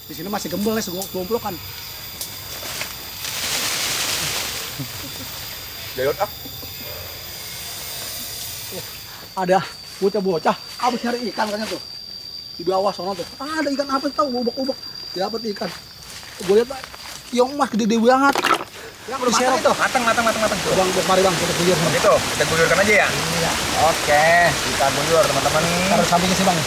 Di sini masih gembel nih, segomplokan. Jayot ah. Ada bocah-bocah habis nyari ikan katanya tuh. Di bawah sana tuh. Ada ikan apa tahu, ubek-ubek. Dapat ikan. Gue lihat yang emas gede-gede banget. Yang belum matang itu. Matang. Bang, mari bang, kita guyur. Gitu, kita guyurkan aja ya. Iya. Oke, kita guyur teman-teman. Taruh sampingnya sih bang.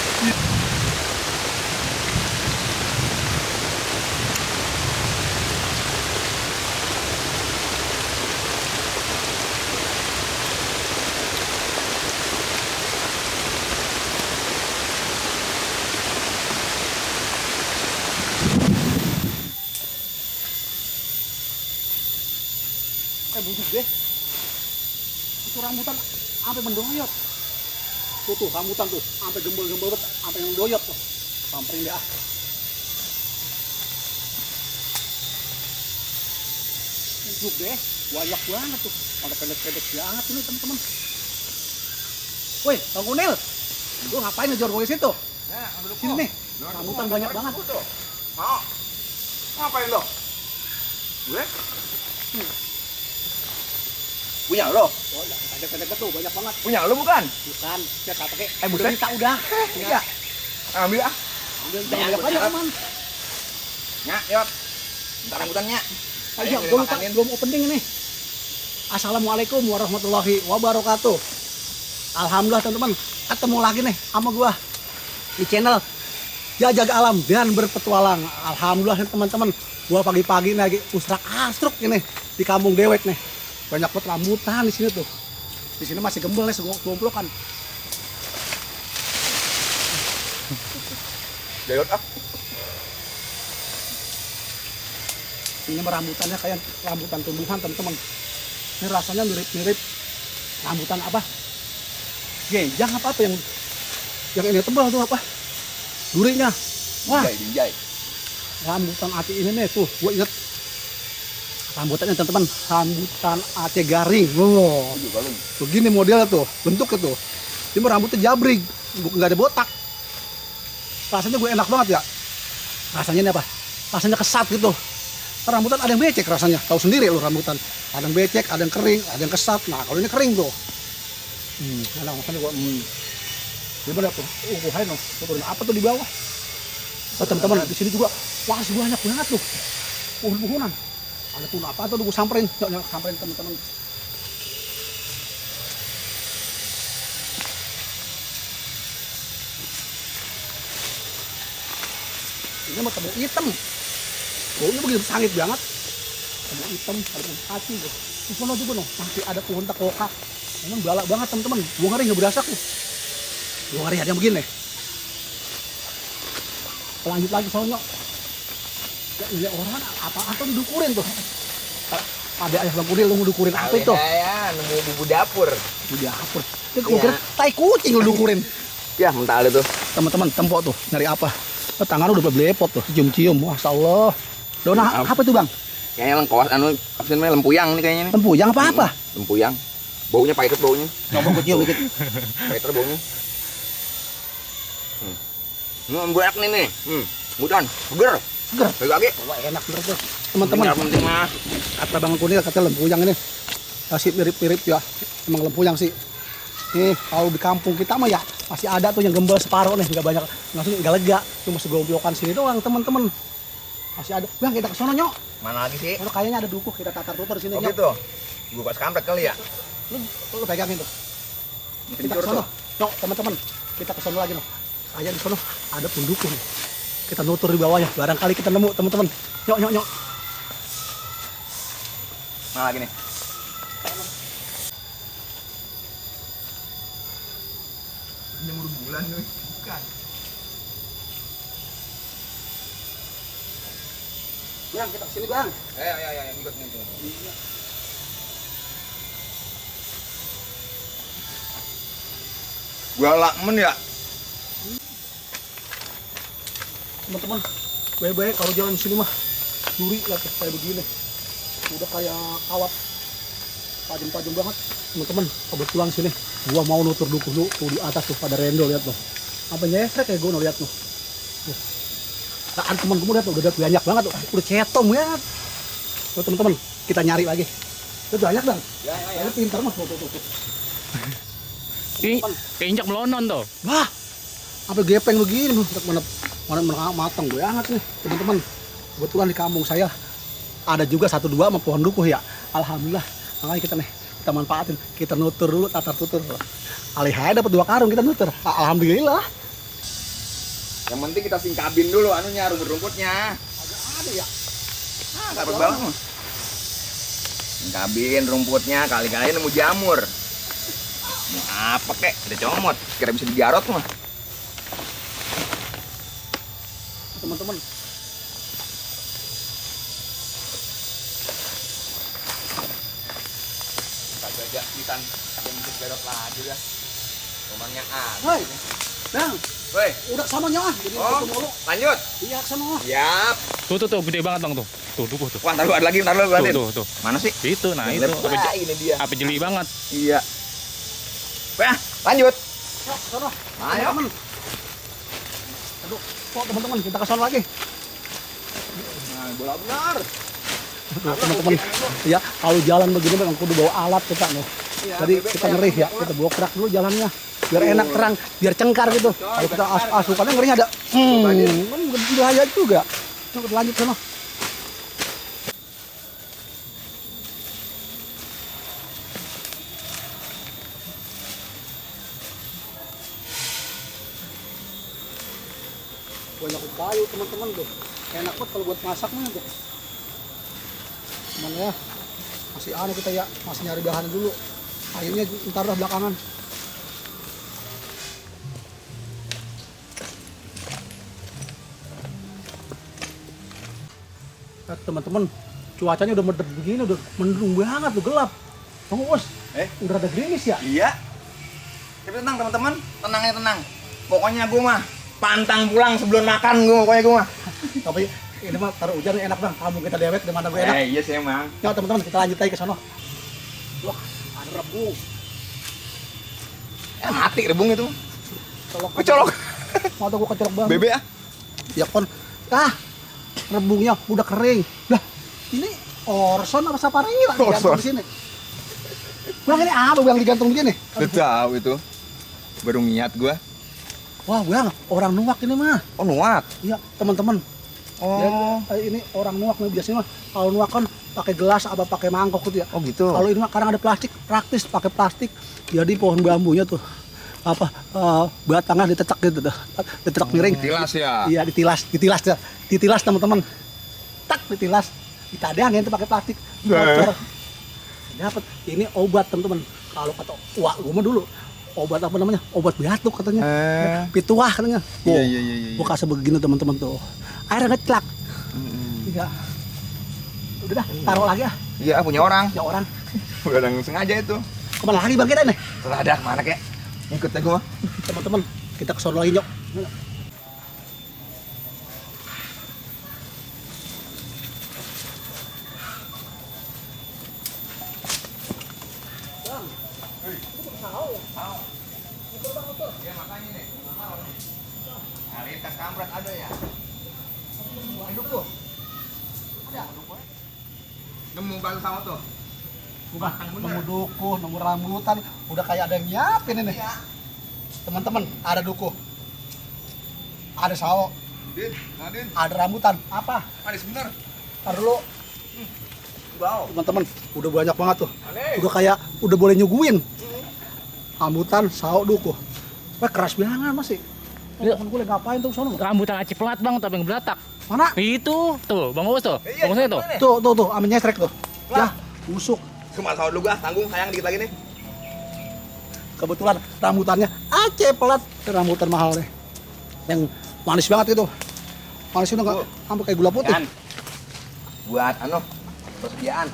Bujuk deh. Itu rambutan sampai mendoyot. Tuh rambutan tuh sampai gembel-gembel banget, sampai mendoyot tuh. Samperin deh ah. Bujuk deh, banyak banget tuh. Pada pendek-pendek banget ini teman-teman. Woi, Bang Kunil. Lu ngapain ngejar gue situ? Sini nih. Rambutan banyak banget. Mau. Ngapain lo? Gue? Punya lo? Oh ya, pendek-pendek tuh banyak banget. Punya lo bukan? Bukan, ya tak pakai. Buset. Kita udah. Iya. Ambil ah. Ambil banyak aja aman. Nya, yuk. Bentar rambutannya. Ayo, belum opening ini. Assalamualaikum warahmatullahi wabarakatuh. Alhamdulillah teman-teman, ketemu lagi nih sama gua di channel Jaga Alam dan Berpetualang. Alhamdulillah nih teman-teman, gua pagi-pagi nih lagi usrak astruk ini di Kampung Dewek nih. Banyak banget rambutan di sini tuh. Di sini masih gembel nih, segomplokan. Jayot ah. Ini rambutannya kayak rambutan tumbuhan teman-teman. Ini rasanya mirip-mirip rambutan apa? Genjang apa yang ini tebal tuh apa? Durinya. Wah, Binjai. rambutan ati ini nih tuh, gua inget rambutannya teman-teman, rambutan ati garing. Wow, begini modelnya tuh, bentuknya tuh. Ini rambutnya jabrig, nggak ada botak. Rasanya gue enak banget ya. Rasanya ini apa? Rasanya kesat gitu. Rambutan ada yang becek rasanya, tahu sendiri lo rambutan. Ada yang becek, ada yang kering, ada yang kesat. Nah kalau ini kering tuh. Enak makanya gua. Gimana tuh? Hai no. Apa tuh di bawah? Oh, teman-teman di sini juga masih banyak banget tuh. Pohon-pohonan. Ada pohon apa tuh? Gua samperin, samperin teman-teman. Ini mah kebun hitam. Baunya begitu sangit banget. Kebun hitam, ada pohon kaci tuh. Di sana juga noh, masih ada pohon tekoka. Memang galak banget teman-teman. Gua ngeri nggak berasa tuh. Gua ngeri ada yang begini. Lanjut lagi soalnya. Ya ini orang apa dukurin tuh. Ada ayah Bang Kunil lu mau dukurin apa itu? Ya, nemu bumbu dapur. Bumbu dapur. Ini gua kira tai kucing lu dukurin. Ya, mentah itu. Teman-teman, tempok tuh, nyari apa? Tangan udah belepot tuh, cium-cium. Masya Allah. Dona apa tuh bang? Kayaknya lengkos, apa sih namanya lempuyang nih kayaknya nih. Lempuyang apa? Lempuyang. Baunya pahit baunya. Coba gue cium dikit. Pahit baunya. Ini enak nih. Budan, seger. Seger. Lagi. Wah enak bener tuh. Teman-teman. Penting mah. Kata Bang Kunil kata lempuyang ini. Masih mirip-mirip ya. Emang lempuyang sih. Nih kalau di kampung kita mah ya masih ada tuh yang gembel separuh nih, nggak banyak, maksudnya nggak lega, cuma segomplokan sini doang teman-teman. Masih ada. Bang kita kesana nyok. Mana lagi sih? Kalau kayaknya ada dukuh, kita tatar dulu di sini Oh nyok. gitu. Gua pas kampret kali ya. Lu pegangin tuh. Kita kesana. Nyok teman-teman. Kita kesana lagi noh. Kayak di sana ada pendukuh nih. Kita nutur di bawahnya. Barangkali kita nemu teman-teman. Nyok. Mana lagi nih? Nyemur bulan nih, bukan. Bang, kita kesini bang. Ya, ikut nih. Gua lakmen ya. Teman-teman, baik-baik kalau jalan sini mah duri lah kayak begini. Udah kayak kawat. Tajam-tajam banget. Teman-teman, kebetulan sini gua mau nutur dukuh dulu tuh di atas tuh pada rendo lihat tuh. Apa nyesek kayak gua lihat tuh. Kan temen gue lihat udah banyak banget tuh. Udah cetong banget. Tuh teman-teman, kita nyari lagi. Udah banyak Bang. Ya. Ini pintar Mas. Tuh. Ini keinjak melonon tuh. Wah. Sampai gepeng begini mana matang banget nih, teman-teman. Kebetulan di kampung saya ada juga 1-2 sama pohon dukuh ya. Alhamdulillah. Makanya kita manfaatin. Kita nutur dulu, tatar tutur. Alihai dapat 2 karung kita nutur. Alhamdulillah. Yang penting kita singkabin dulu anunya, rumput-rumputnya. Agak ada ya. Dapat banget mah. Singkabin rumputnya, kali-kali nemu jamur. Mau apa kek? Ada comot, kira bisa digarot mah. Teman-teman. Kagak ada ikan yang bisa digarot lagi dah. Rumahnya Hei, Bang. Woi, Udah sononya ah. Jadi mulu. lanjut. Iya, sono. Siap. Tuh, gede banget Bang tuh. Tuh, dukuh tuh. Wah, taruh ada lagi, taruh liatin. Tuh. Mana sih? Itu, nah itu. Wah, ini dia. Apa jeli banget. Iya. Wah, lanjut. Yuk, sono. Ayo. Teman. Aduh, kok teman-teman kita ke sono lagi. Nah, bola benar. Nah, teman-teman, ya kalau jalan begini memang kudu bawa alat kita nih. Iya, Jadi bebek kita kayak ngeri ya, gitu. kita bokrak dulu jalannya. Biar enak terang, biar cengkar gitu. Kalau kita asukannya ngerinya ada. Kan bahaya juga. Yuk kita lanjut sono. Banyak kayu teman-teman tuh. Enak banget kalau buat masaknya tuh. Cuman ya masih aneh kita ya, masih nyari bahan dulu. Kayunya ntar lah belakangan. Teman-teman, cuacanya udah mendung begini, udah mendung banget tuh, gelap. Bang Us, udah ada gerimis ya? Iya. Tapi tenang teman-teman, tenangnya tenang. Pokoknya gue mah pantang pulang sebelum makan pokoknya gue mah. Tapi ini mah taruh hujan enak Bang, kamu kita dewet di mana gue enak. Iya sih emang. Yuk teman-teman, kita lanjut lagi ke sono. Wah, ada rebung. Mati rebung itu. Colok. Mata gue kecolok banget. Bebek ah. Ya kon. Rebungnya udah kering. Lah, ini Orson apa Saparilla digantung di sini? Bang, ini apa Bang digantung begini? Udah tahu itu. Baru niat gua. Wah, Bang, orang nuak ini mah. Oh, nuak. Iya, teman-teman. Oh. Ya, ini orang nuak nih biasanya mah. Kalau nuak kan pakai gelas apa pakai mangkok gitu ya. Oh, gitu. Kalau ini mah kadang ada plastik, praktis pakai plastik. Jadi pohon bambunya tuh batangnya ditetek gitu tuh. Ditetek miring. Ditilas ya. Iya, ditilas teman-teman. Tak ditilas. Ditadangin tuh pakai plastik. Bocor. Dapat. Ini obat teman-teman. Kalau kata wah, gua mah dulu obat apa namanya? Obat batuk katanya. Pituah katanya. Iya. Gua kasih begini teman-teman tuh. Airnya ngeclak. Iya. Udah dah, taruh lagi ah. Iya, punya orang. Ya orang. Udah yang sengaja itu. Kemana lagi Bang kita nih? Telah ada kemana kek? Ikut ya gua. Teman-teman, kita ke sono lagi, Nyok. Iya, makanya nih. Nah, lintas kampret ada ya? Hidup tuh. Ada. Nemu baru sama tuh. Bukan, nemu dukuh, nemu rambutan, udah kayak ada yang nyiapin ini. Iya. Teman-teman, ada dukuh. Ada sawo, Nadin. ada rambutan. Apa? Manis bener. Tar dulu. Wow. Teman-teman, udah banyak banget tuh. Manis. Udah kayak udah boleh nyuguin. Rambutan, sawo, dukuh. Wah, keras banget masih. Temen gue lagi ngapain tuh sono? Rambutan aci pelat Bang, tapi yang belatak. Mana? Itu, tuh, Bang Uus tuh. Iya, Bang Uus tuh. Tuh, ame nyesrek tuh. Ya, busuk. Cuma tahu dulu gua, tanggung sayang dikit lagi nih. Kebetulan rambutannya Aceh pelat, rambutan mahal deh. Yang manis banget itu. Manisnya enggak sampai kayak gula putih. Yan. Buat persediaan.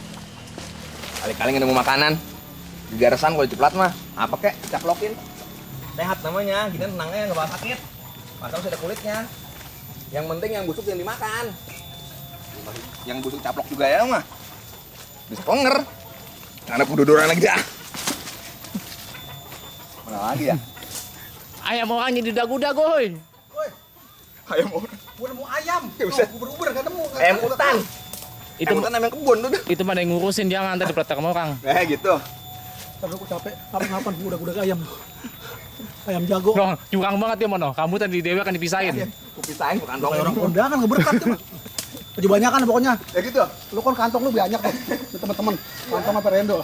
Kali-kali nggak nemu makanan. Di garasan kalau ceplat mah, apa kek? Caplokin. Sehat namanya, kita tenangnya nggak bakal sakit. Masa masih ada kulitnya. Yang penting yang busuk yang dimakan. Yang busuk caplok juga ya mah. Bisa penger. Karena kududuran lagi dah. Mana lagi ya? Ayam orangnya di dagu-dagoy. Ayam orang. Gua nemu ayam. Ya, bisa. Uber-uber nggak nemu. Ayam hutan. Itu Ayam hutan ayam kebun tuh. itu mana yang ngurusin, jangan tadi peletak sama orang. Gitu. Tapi aku capek. Kapan-kapan udah ayam. Ayam jago. Noh, curang banget ya Mono. Kamu tadi dewe kan dipisahin. Aku pisahin bukan dong. Kayak orang kondangan ngeberkat tuh. Baju banyakan pokoknya. Ya gitu. Lu kan kantong lu banyak tuh. Nih, teman-teman. Kantong apa rendo.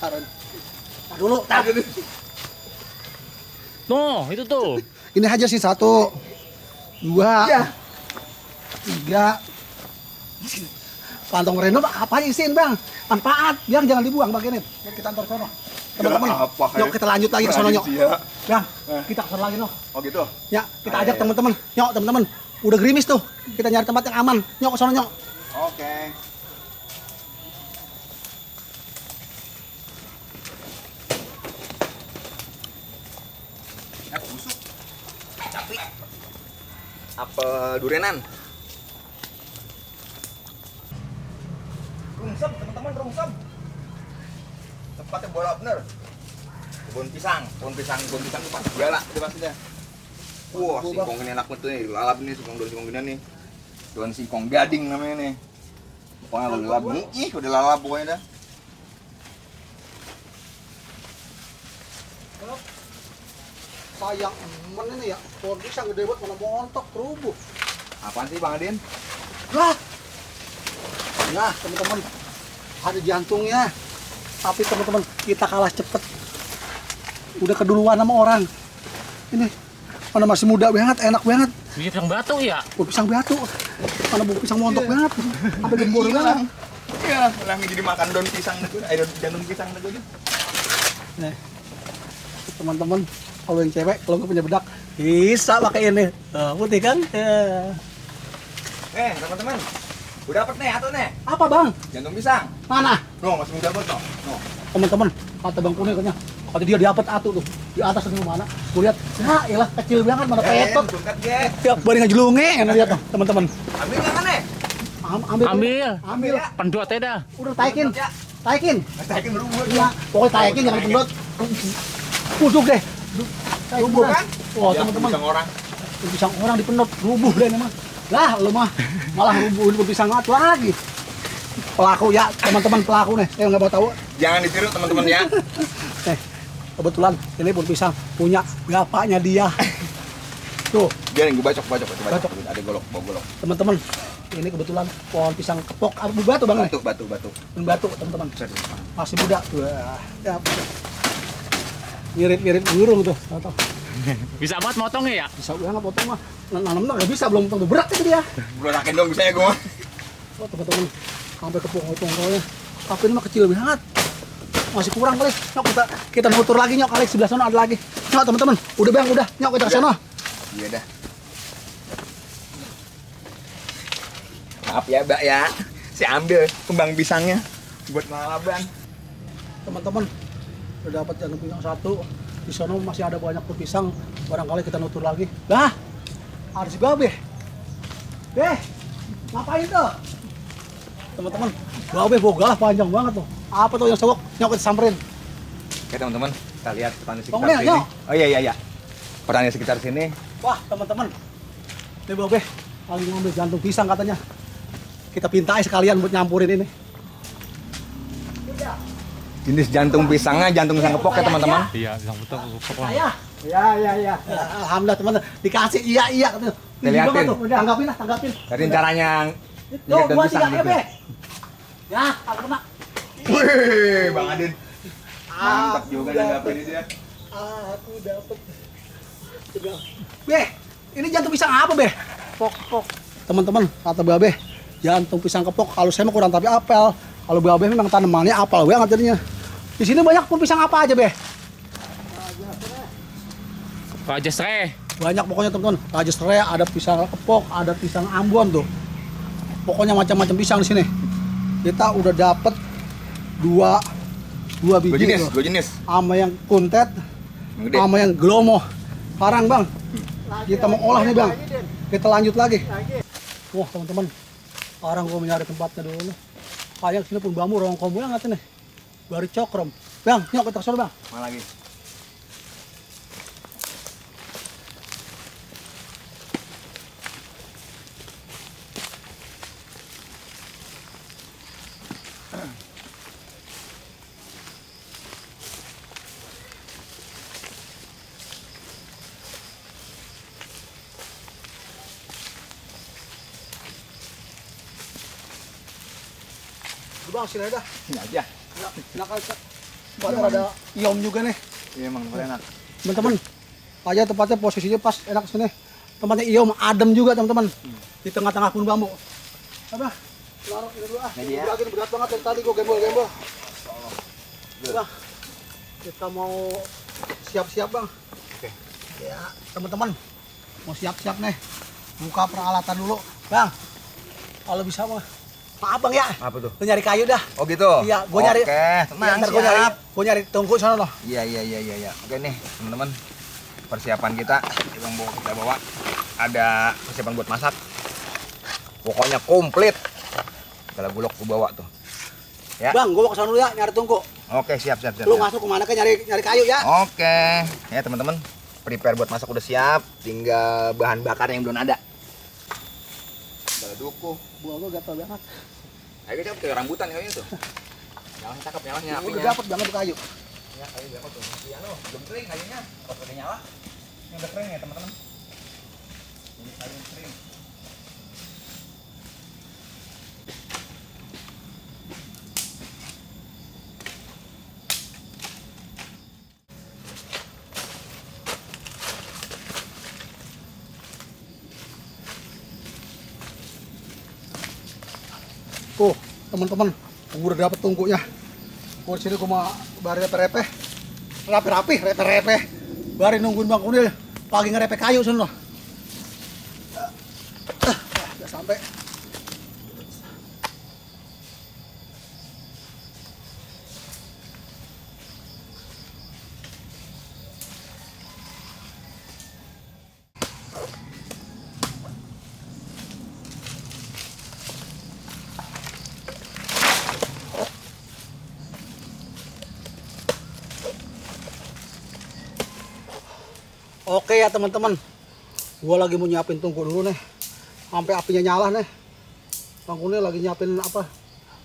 Taruh. Nah, dulu. Nah, gitu. Noh, itu tuh. Ini aja sih 1, 2, Iya. 3. Kantong rendo apa isiin bang? Manfaat. Yang jangan dibuang bang ini. Biar kita antar sono. Teman-teman. Apa, Yuk kita lanjut lagi ke sono nyok. Iya. Bang, kita ke sono lagi noh. Oh gitu. Ya, kita ajak teman-teman. Nyok, teman-teman. Udah gerimis tuh. Kita nyari tempat yang aman. Nyok ke sono nyok. Oke. Busuk. Capek. Apa durenan? Rungsem, teman-teman, rungsem. Tempatnya bola bener. Kebun pisang itu pas biala itu pastinya. Wah, singkong ini enak banget tuh nih, lalap nih, daun singkong gini nih. Daun singkong gading namanya nih. Pokoknya lalap nih, udah lalap pokoknya dah. Sayang emen ini ya. Pohon pisang gede banget mana montok terubuh. Apaan sih Bang Adin? Lah. Nah, teman-teman. Ada jantungnya. Tapi teman-teman, kita kalah cepet. Udah keduluan sama orang. Ini mana masih muda banget, enak banget. Dia pisang batu ya. Buah pisang batu. Mana buah pisang montok banget. Sampai gembor banget. Iya, lagi jadi makan daun pisang gitu. Daun jantung pisang gitu. Nih. Teman-teman, kalau yang cewek, kalau nggak punya bedak, bisa pakai ini. Putih kan? Teman-teman. Udah dapet nih, atuh nih. Apa bang? Jantung pisang. Mana? No, masih muda banget, no. Teman-teman, kata bang Pune katanya, kata dia dapat atuh tuh di atas di mana? Gue lihat, ya elah kecil banget mana petot. Tungkat ge. Tiap baring ngejlunge, enak lihat tuh teman-teman. Ambil jangan nih. Ambil. Pendot ya dah. Udah taikin. Taikin. Taikin berubah. Iya, pokoknya taikin jangan pendot. Busuk deh. Rubuh kan? Wah, teman-teman. Pisang orang. Pisang orang dipendot, rubuh deh memang. Lah, lu mah malah rubuhin pisang atu lagi. Pelaku ya, teman-teman pelaku nih. Saya nggak mau tahu. Jangan ditiru teman-teman ya. Kebetulan ini pun pisang punya bapaknya dia. Tuh, Biarin gue bacok. Bacok. Ada golok, bawa golok. teman-teman. Ini kebetulan pohon pisang kepok abu batu bang nih. Batu. Batu, teman-teman. Masih muda. Wah, ya. Mirip burung tuh. Tahu. Bisa banget motongnya ya. Bisa banget potong mah. Nanam nggak bisa belum tentu berat itu dia. Gue rakin dong bisa ya gue. Oh, teman-teman. Sampai kepotong soalnya. Tapi ini mah kecil banget. Masih kurang kali. Nyok kita nutur lagi nyok kali sebelah sana ada lagi. Nyok teman-teman. Udah bang, udah. Nyok kita ke sana. Iya dah. Maaf ya Mbak ya. Saya ambil kembang pisangnya buat lalaban. Teman-teman. Udah dapat jantung pisang 1. Di sana masih ada banyak tuh pisang. Barangkali kita nutur lagi. Lah. Ada si Babe. Ngapain tuh? Teman-teman, Babe bogalah panjang banget tuh. Apa tuh yang sewok? Nyok kita samperin. Oke teman-teman, kita lihat petani sekitar Tunggu, sini. Nyok. Oh iya. Petani sekitar sini. Wah, teman-teman. Ini Babe lagi ngambil jantung pisang katanya. Kita pintai sekalian buat nyampurin ini. Jenis jantung pisangnya jantung pisang kepok ya teman-teman. Iya, pisang betul. Saya. Ya. Alhamdulillah teman-teman dikasih iya katanya. Kita liatin. Tuh, udah tanggapin. Tadi caranya Tuh, lihat daun 2, pisang 3 gitu. Ya, kalau kena. Wih, Bang Adin. Mantap Aku juga dapet. nanggapin ini dia. Aku dapat. Ini jantung pisang apa, Be? Pok. Teman-teman, kata Babe, jantung pisang kepok. Kalau saya mah kurang tapi apel. Kalau Babe memang tanamannya apel banget jadinya. Di sini banyak pun pisang apa aja, Be? Raja Sre. Banyak pokoknya teman-teman. Raja serai, ada pisang kepok, ada pisang Ambon tuh. Pokoknya macam-macam pisang di sini. Kita udah dapet dua biji tuh. Dua jenis. Sama yang kuntet, Yang gede. sama yang gelomo. Sekarang bang, kita mau olah nih bang. Kita lanjut lagi. Wah teman-teman, sekarang gua mencari tempatnya dulu. Kayak sini pun bambu, rong kombo yang nih. Baru cokrom. Bang, nyok kita kesana bang. Mana lagi? Bang, sini aja dah. Ini aja. Enak aja. Tempatnya ada iom juga nih. Iya emang enak. Teman-teman, aja tempatnya posisinya pas enak sini. Tempatnya iom, adem juga teman-teman. Di tengah-tengah pun bambu. Apa? Naruh ini dulu ah. Ini ya. Lagi berat banget dari tadi gua gembol-gembol. Bang, kita mau siap-siap bang. Oke. Ya, teman-teman mau siap-siap nih. Buka peralatan dulu, bang. Kalau bisa mah. Maaf bang ya. Apa tuh? Lu nyari kayu dah. Oh gitu? Iya, gua nyari. Oke, tenang, Ntar gua nyari tungku sana loh. Iya. Oke nih, teman-teman. Persiapan kita yang bawa kita bawa ada persiapan buat masak. Pokoknya komplit. Segala gulok gua bawa tuh. Ya. Bang, gua mau ke sana dulu ya nyari tungku. Oke, siap. Lu masuk kemana kan nyari kayu ya? Oke. Ya, teman-teman. Prepare buat masak udah siap, tinggal bahan bakar yang belum ada. Balduku. Buah gua gatal banget. Ayo kita ke rambutan kayaknya tuh. Nyalanya cakep nyalanya Gua apinya. udah dapet banget tuh kayu. Ya, kayu berapa tuh? Masih belum kering kayunya. Pas udah nyala. Ini udah kering ya, teman-teman. Ini kayu yang kering. Tuh, teman-teman, gua udah dapet tungkunya. Gua di sini gua mau bari repe-repe. Rapi-rapi, repe-repe. Bari nungguin Bang Kunil lagi ngerepe kayu sono. Udah sampai. Oke ya teman-teman, gua lagi mau nyiapin tungku dulu nih, sampai apinya nyala nih. Bang Kunil lagi nyiapin apa?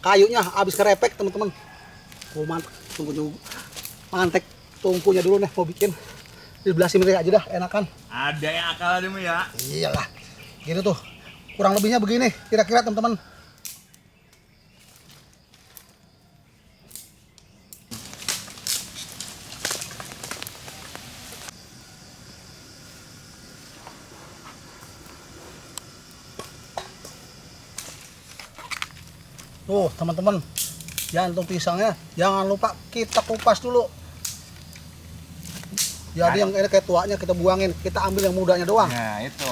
Kayunya habis kerepek teman-teman. Gua mantek tungkunya dulu nih, mau bikin di belah sini aja dah, enakan. Ada yang akal ada ya. Iyalah, gitu tuh. Kurang lebihnya begini, kira-kira teman-teman. Tuh teman-teman, jantung pisangnya jangan lupa kita kupas dulu. Jadi yang ini kayak tuanya kita buangin, kita ambil yang mudanya doang. Nah itu,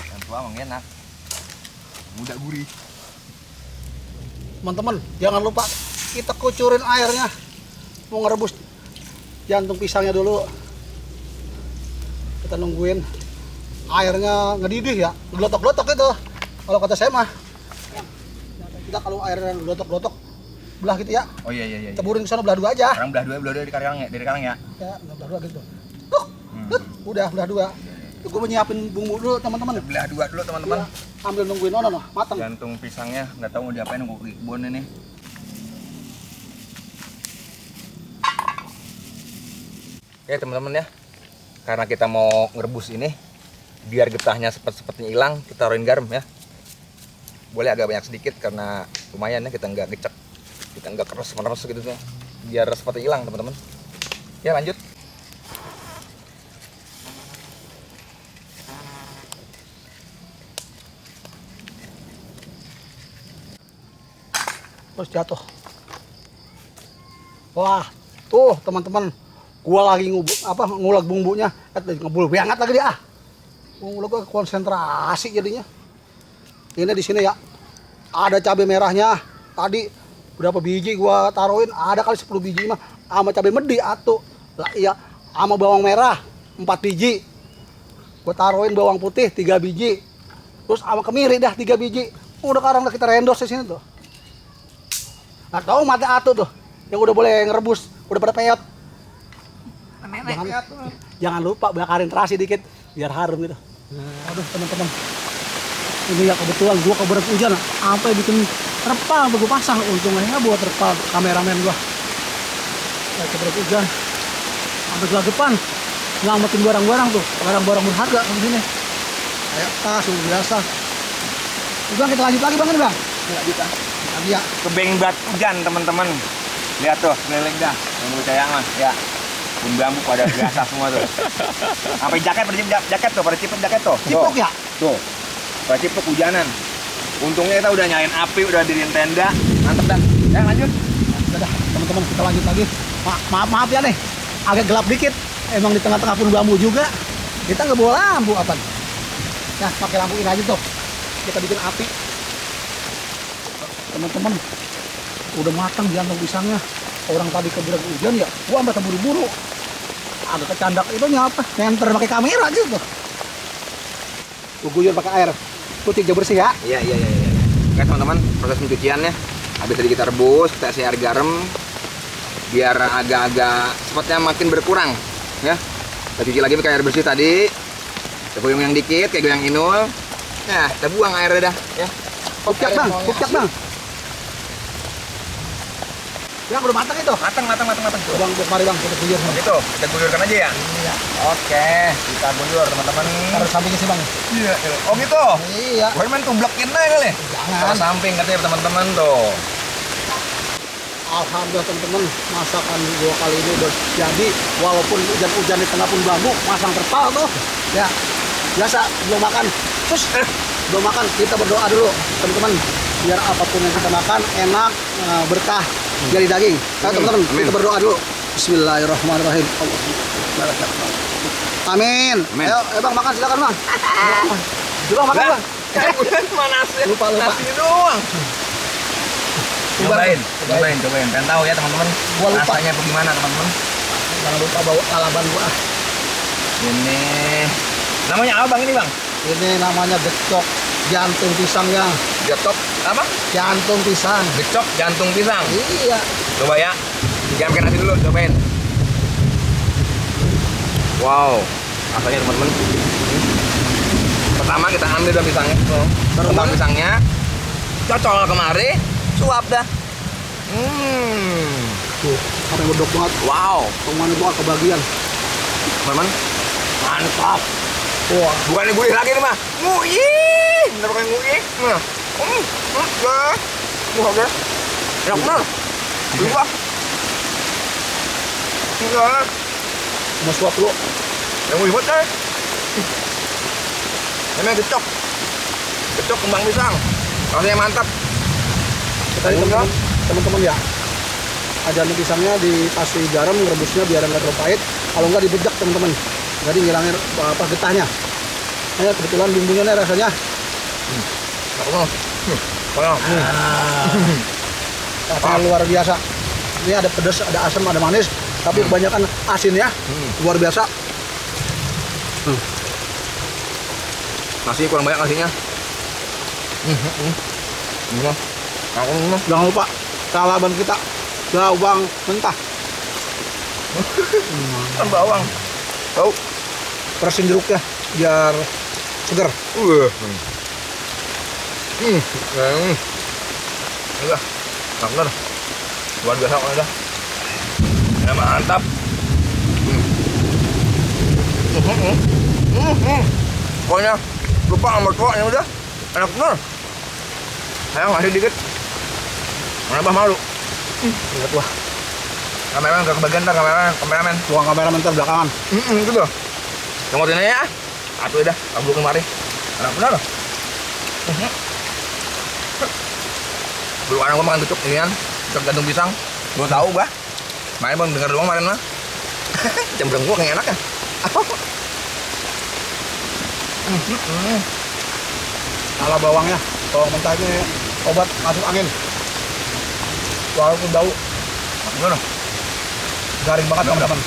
yang tua emang enak, muda gurih. Teman-teman, jangan lupa kita kucurin airnya. Mau ngerebus jantung pisangnya dulu. Kita nungguin airnya ngedidih ya, gelotok-gelotok itu. Kalau kata saya mah, kita kalau airnya gelotok-gelotok belah gitu ya. Oh iya. Ceburin ke sana belah dua aja. Sekarang belah dua dari kalang ya. Ya, belah dua gitu. Udah belah dua. Gue mau nyiapin bumbu dulu teman-teman. Belah dua dulu teman-teman. Ya, ambil nungguin ono matang. Jantung pisangnya nggak tahu mau diapain, nunggu di kebun ini. Oke teman-teman ya, karena kita mau ngerebus ini, biar getahnya sepertinya hilang, kita taruhin garam ya. Boleh agak banyak sedikit karena lumayan ya, kita nggak gecek, kita nggak keras gitu tuh, biar seperti hilang teman-teman. Ya lanjut. Terus jatuh. Wah, tuh teman-teman, gua lagi ngulag bumbunya, ngebul banget lagi dia. Ngulag gua konsentrasi jadinya. Ini di sini ya, ada cabai merahnya. Tadi berapa biji gua taruhin? Ada kali 10 biji mah, sama cabai medi atuh. Lah iya, sama bawang merah 4 biji. Gua taruhin bawang putih 3 biji. Terus sama kemiri dah 3 biji. Udah sekarang kita rendos di sini tuh. Nah, tahu mata atuh tuh yang udah boleh ngerebus, udah pada peyot. Jangan lupa bakarin terasi dikit biar harum gitu. Aduh teman-teman, ini ya kebetulan gua keberat hujan, sampai bikin terpal gua pasang. Untungnya buat terpal kameramen gua. Ya, keberat hujan, sampai gelagapan, ngamatin barang-barang tuh, barang-barang berharga di sini. Kayak tas biasa. Udah kita lanjut lagi bang ini bang. Lanjut ah. lagi ya. Kebeng bat hujan teman-teman. Lihat tuh, keliling dah. Yang percaya mah, ya. Kebun bambu pada biasa semua tuh. Sampai jaket pada jaket tuh, pada ciput jaket tuh. Cipok ya? Tuh. Pada ciput hujanan. Untungnya kita udah nyalain api, udah diriin tenda. Mantep dah. Ya lanjut. Udah, teman-teman kita lanjut lagi. Maaf ya nih, agak gelap dikit. Emang di tengah-tengah pun bambu juga. Kita nggak bawa lampu apa? Nah, pakai lampu ini aja tuh. Kita bikin api. Teman-teman, udah matang jantung pisangnya. Orang tadi keberat hujan ya, gua sampai terburu-buru. Agak kecandak itu apa? Nenter pakai kamera gitu. Gua guyur pakai air putih aja bersih ya. Iya. Oke teman-teman, proses pencuciannya. Habis tadi kita rebus, kita kasih air garam biar agak-agak spotnya makin berkurang, ya. Kita cuci lagi pakai air bersih tadi. Kita goyang yang dikit, kayak goyang inul. Nah, kita buang airnya dah, ya. Kupcak bang, kupcak bang. Yang udah matang itu. Matang. Tuh. Bang, mari bang, kita guyur. Gitu, kita guyurkan aja ya. Iya. Oke, kita guyur teman-teman. Taruh sampingnya sih bang. Iya. Oh gitu. Iya. Gue main tublekin aja kali. Jangan. Taruh samping katanya teman-teman tuh. Alhamdulillah teman-teman, masakan gua kali ini udah jadi. Walaupun hujan-hujan di tengah pun bambu, masang terpal tuh. Ya, biasa belum makan. Terus belum makan, kita berdoa dulu teman-teman. Biar apapun yang kita makan enak, berkah, jadi daging. Nah, teman-teman, Amin. kita berdoa dulu. Bismillahirrahmanirrahim. Amin. Amin. Ayo, bang makan silakan bang. Bang makan bang. Bukan manasnya. Lupa. Nasi doang. Cobain. Pengen tahu ya teman-teman. Gua lupa. Rasanya bagaimana teman-teman? Jangan lupa bawa lalaban gua. Ini namanya apa bang ini bang? Ini namanya gecok jantung pisangnya. Getok apa? Jantung pisang. Gecok jantung pisang. Iya. Coba ya. Jangan pakai nasi dulu, cobain. Wow, rasanya teman-teman. Pertama kita ambil daun pisangnya. Daun pisangnya. Cocol kemari, suap dah. Tuh, sampai bedok banget. Wow, Kemana gua kebagian. teman-teman. Mantap. Wah, Bukan diguyur lagi nih mah. Nguyih, bener bukan nguyih. Nah, ya, oke. Enak bener. Lupa. Enggak, mau suap dulu. yang nguyih banget deh. Ini gecok. Gecok kembang pisang. Rasanya mantap. Tadi teman-teman ya, jantung pisangnya dikasih garam, rebusnya biar nggak terlalu pahit. Kalau nggak dibejak teman-teman, jadi ngilangin getahnya. Nah, kebetulan bumbunya nih rasanya. Rasanya luar biasa. Ini ada pedas, ada asam, ada manis, tapi kebanyakan asin ya. Luar biasa. Nasi kurang banyak nasinya. Jangan lupa lalaban kita, bawang mentah. Bawang. Tahu. Perasin jeruknya biar seger. Enggak. Bener. Luar biasa kalau udah. Ya mantap. Pokoknya lupa sama tuanya udah. Enak bener. Sayang masih dikit. Kenapa malu? Ingat wah, Kameramen gak kebagian ntar kameramen. ruang kameramen terbelakangan. Gitu loh. Tunggu sini ya. Atuh dah, kabur kemari. Enak bener. Dulu anak gua makan gecok ini kan, gecok jantung pisang. Gua tahu gua. Main bang denger doang kemarin mah. Cembreng gua kayak enak ya. Ala bawangnya, bawang mentah ini obat masuk angin. Walaupun bau, Gimana? garing banget teman-teman.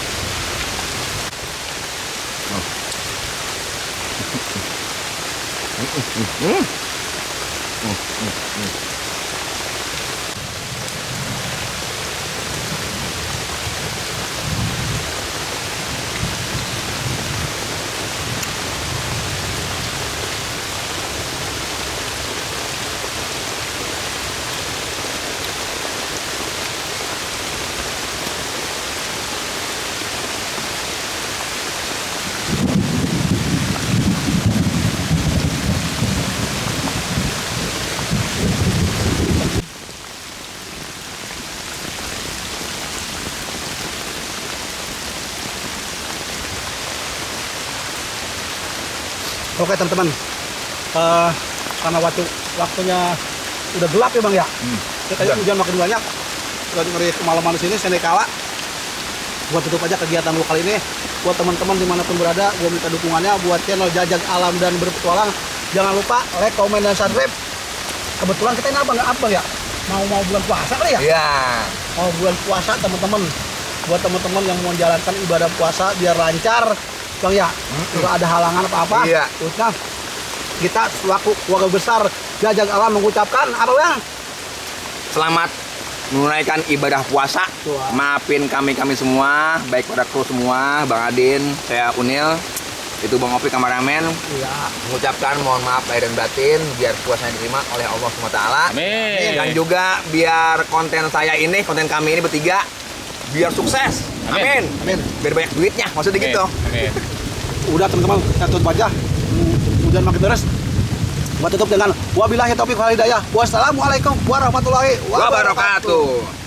Oke teman-teman, karena waktunya udah gelap ya bang ya. Kita hujan makin banyak. Kita ngeri kemalaman di sini, saya kalah. Buat tutup aja kegiatan lu kali ini. Buat teman-teman dimanapun berada, gua minta dukungannya buat channel Jajak Alam dan Berpetualang. Jangan lupa like, komen, dan subscribe. Kebetulan kita ini apa ya? Mau bulan puasa kali ya? Iya. Mau bulan puasa teman-teman. Buat teman-teman yang mau menjalankan ibadah puasa biar lancar, bang ya. Tidak ada halangan apa-apa. Iya. Terusnya kita selaku keluarga besar Jajak Alam mengucapkan apa bang? Selamat menunaikan ibadah puasa. Tua. Maafin kami semua, baik pada kru semua, Bang Adin, saya Unil, itu Bang Opi kameramen. Iya. Mengucapkan mohon maaf lahir dan batin biar puasanya diterima oleh Allah SWT. Amin. Dan juga biar konten saya ini, konten kami ini bertiga biar sukses. Amin. Amin. Biar banyak duitnya, maksudnya gitu. Amin. Udah teman-teman, kita tutup aja. Hujan makin deras. Buat tutup dengan wabillahi taufiq wal hidayah. Wassalamualaikum warahmatullahi wabarakatuh. Wabarakatuh.